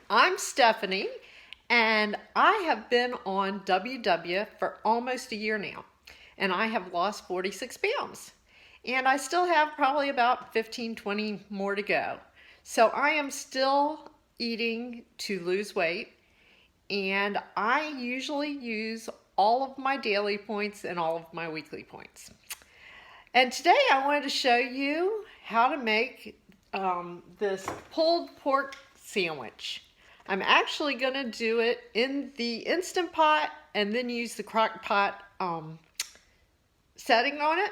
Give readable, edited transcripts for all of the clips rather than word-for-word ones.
I'm Stephanie, and I have been on WW for almost a year now, and I have lost 46 pounds. And I still have probably about 15, 20 more to go. So I am still eating to lose weight, and I usually use all of my daily points and all of my weekly points. And today I wanted to show you how to make this pulled pork sandwich. I'm actually going to do it in the Instant Pot and then use the crock pot setting on it.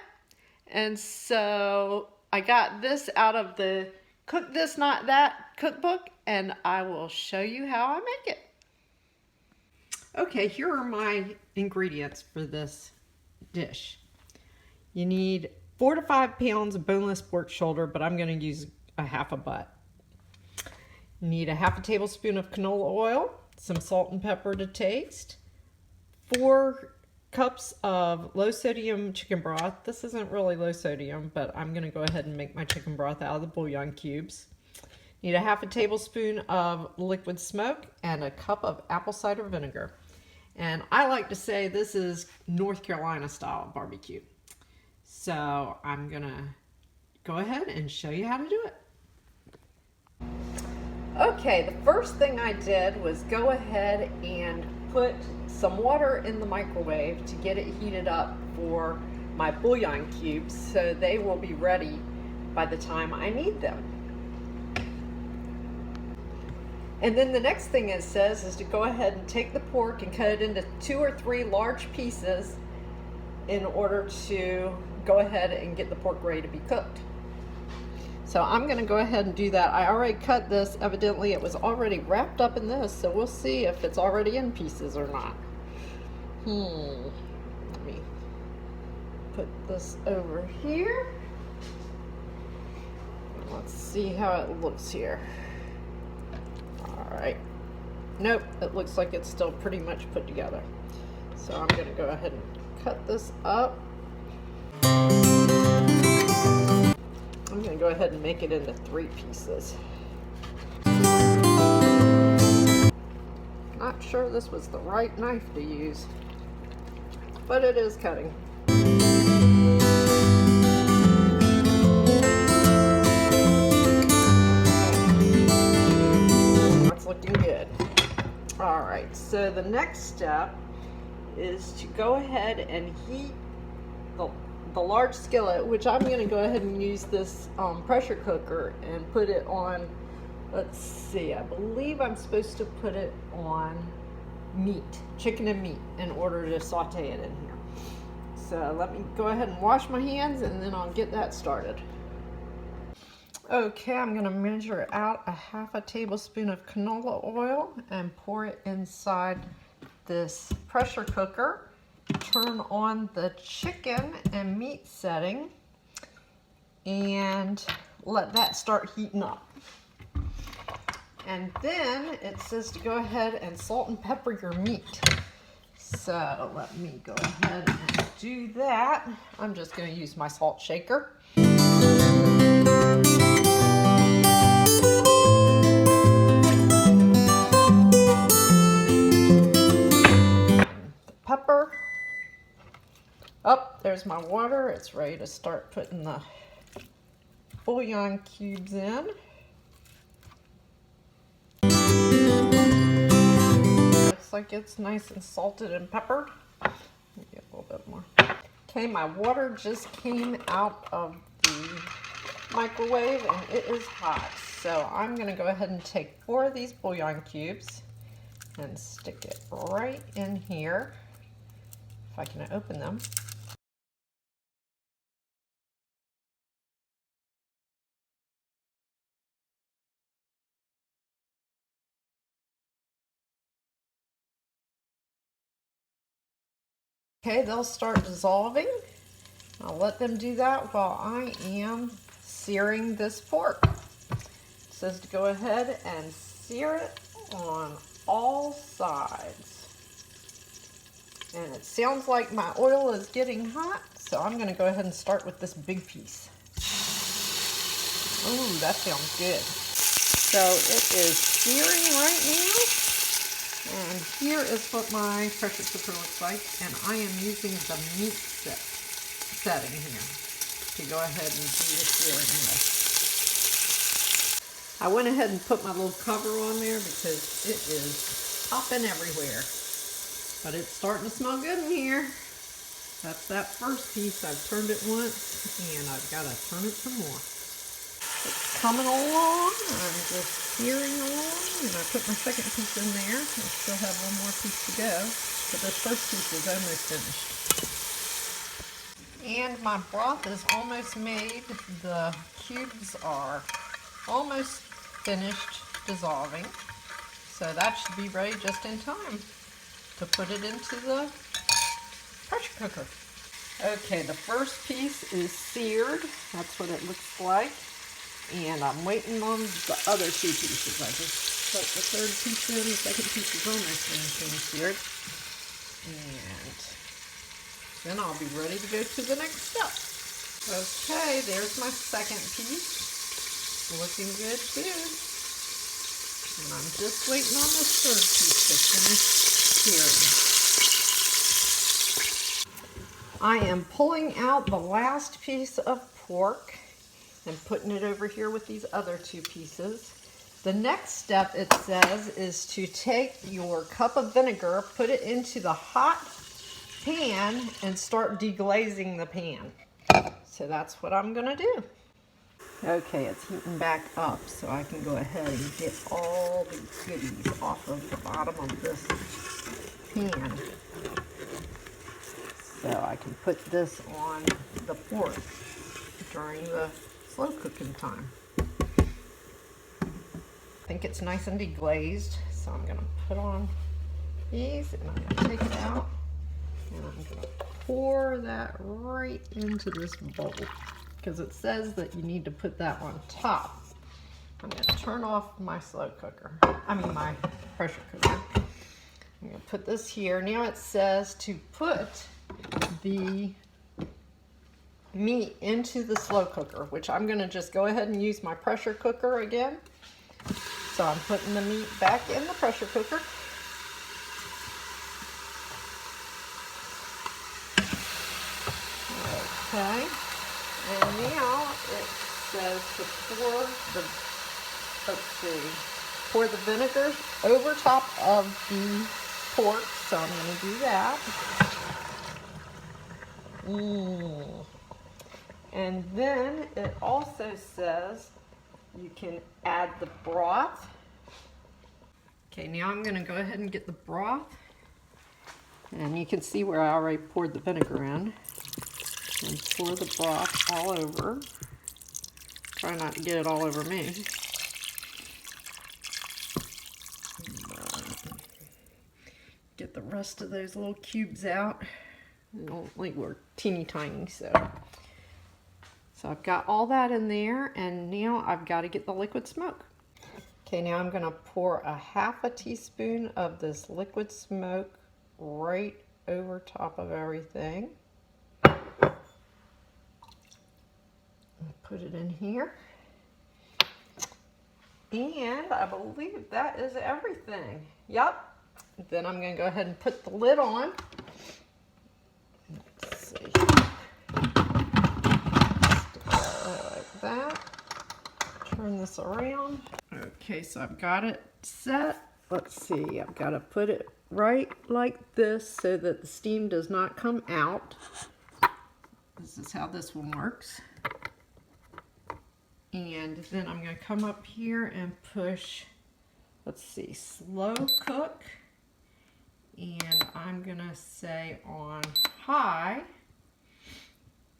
And so I got this out of the Cook This Not That cookbook, and I will show you how I make it. Okay, here are my ingredients for this dish. You need 4 to 5 pounds of boneless pork shoulder, but I'm going to use a half a butt. You need a half a tablespoon of canola oil, some salt and pepper to taste, 4 cups of low sodium chicken broth. This isn't really low sodium, but I'm going to go ahead and make my chicken broth out of the bouillon cubes. Need a half a tablespoon of liquid smoke and a cup of apple cider vinegar. And I like to say this is North Carolina style barbecue. So I'm going to go ahead and show you how to do it. Okay, the first thing I did was go ahead and put some water in the microwave to get it heated up for my bouillon cubes so they will be ready by the time I need them. And then the next thing it says is to go ahead and take the pork and cut it into 2 or 3 large pieces in order to go ahead and get the pork ready to be cooked. So I'm going to go ahead and do that. I already cut this. Evidently it was already wrapped up in this, so we'll see if it's already in pieces or not. Let me put this over here. Let's see how it looks here. Alright. Nope, it looks like it's still pretty much put together. So I'm going to go ahead and cut this up. I'm going to go ahead and make it into 3 pieces. Not sure this was the right knife to use, but it is cutting. That's looking good. Alright, so the next step is to go ahead and heat the large skillet, which I'm going to go ahead and use this pressure cooker and put it on, let's see, I believe I'm supposed to put it on meat, chicken and meat, in order to saute it in here. So let me go ahead and wash my hands and then I'll get that started. Okay, I'm going to measure out a half a tablespoon of canola oil and pour it inside this pressure cooker. Turn on the chicken and meat setting and let that start heating up. And then it says to go ahead and salt and pepper your meat. So let me go ahead and do that. I'm just going to use my salt shaker. Pepper. Oh, there's my water. It's ready to start putting the bouillon cubes in. Looks like it's nice and salted and peppered. Maybe a little bit more. Okay, my water just came out of the microwave and it is hot. So I'm going to go ahead and take 4 of these bouillon cubes and stick it right in here. If I can open them. Okay, they'll start dissolving. I'll let them do that while I am searing this pork. It says to go ahead and sear it on all sides. And it sounds like my oil is getting hot, so I'm going to go ahead and start with this big piece. Ooh, that sounds good. So it is searing right now. And here is what my pressure cooker looks like. And I am using the meat setting here to go ahead and do the searing with. I went ahead and put my little cover on there because it is popping everywhere. But it's starting to smell good in here. That's that first piece. I've turned it once and I've got to turn it some more. It's coming along. I'm just searing along, and I put my second piece in there. I still have one more piece to go, but this first piece is almost finished. And my broth is almost made. The cubes are almost finished dissolving, so that should be ready just in time to put it into the pressure cooker. Okay, the first piece is seared. That's what it looks like. And I'm waiting on the other two pieces. I just put the third piece in, the second piece is almost finished being seared. And then I'll be ready to go to the next step. Okay, there's my second piece. Looking good too. And I'm just waiting on this third piece to finish searing. I am pulling out the last piece of pork and putting it over here with these other two pieces. The next step, it says, is to take your cup of vinegar, put it into the hot pan, and start deglazing the pan. So that's what I'm gonna do. Okay, it's heating back up, so I can go ahead and get all the goodies off of the bottom of this pan. So I can put this on the pork during the slow cooking time. I think it's nice and deglazed, so I'm going to put on these and I'm going to take it out and I'm going to pour that right into this bowl because it says that you need to put that on top. I'm going to turn off my slow cooker, my pressure cooker. I'm going to put this here. Now it says to put the meat into the slow cooker, which I'm going to just go ahead and use my pressure cooker again. So I'm putting the meat back in the pressure cooker. Okay, and now it says to pour the vinegar over top of the pork, so I'm going to do that. And then it also says you can add the broth. Okay, now I'm going to go ahead and get the broth. And you can see where I already poured the vinegar in. And pour the broth all over. Try not to get it all over me. Get the rest of those little cubes out. Only were teeny tiny, so I've got all that in there, and now I've got to get the liquid smoke. Okay, now I'm going to pour a half a teaspoon of this liquid smoke right over top of everything. Put it in here. And I believe that is everything. Yep. Then I'm going to go ahead and put the lid on. Let's see. Like that. Turn this around. Okay, so I've got it set. Let's see, I've got to put it right like this so that the steam does not come out. This is how this one works. And then I'm going to come up here and push, let's see, slow cook. And I'm going to say on high.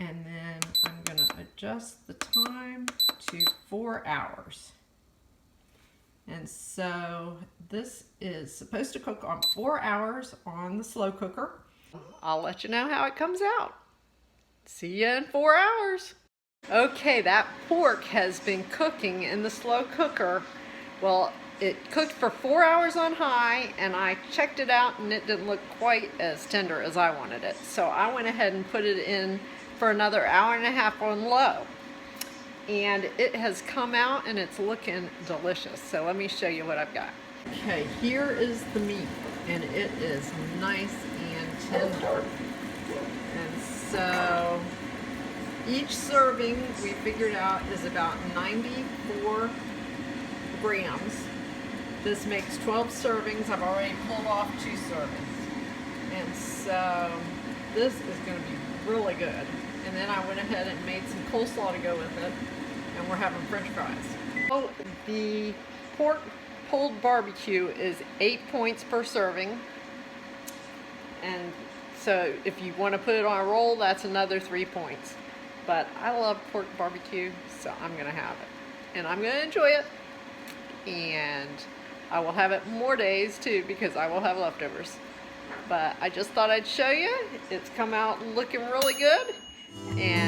And then I'm going to adjust the time to 4 hours. And so this is supposed to cook on 4 hours on the slow cooker. I'll let you know how it comes out. See you in 4 hours. Okay, that pork has been cooking in the slow cooker. Well, it cooked for 4 hours on high, and I checked it out and it didn't look quite as tender as I wanted it. So I went ahead and put it in for another hour and a half on low. and it has come out and it's looking delicious. So let me show you what I've got. Okay, here is the meat, and it is nice and tender. And so each serving we figured out is about 94 grams. This makes 12 servings. I've already pulled off 2 servings. And so this is going to be really good. And then I went ahead and made some coleslaw to go with it, and we're having french fries. Oh, the pork pulled barbecue is 8 points per serving. And so if you want to put it on a roll, that's another 3 points. But I love pork barbecue, so I'm going to have it. And I'm going to enjoy it. And I will have it more days too, because I will have leftovers. But I just thought I'd show you. It's come out looking really good. And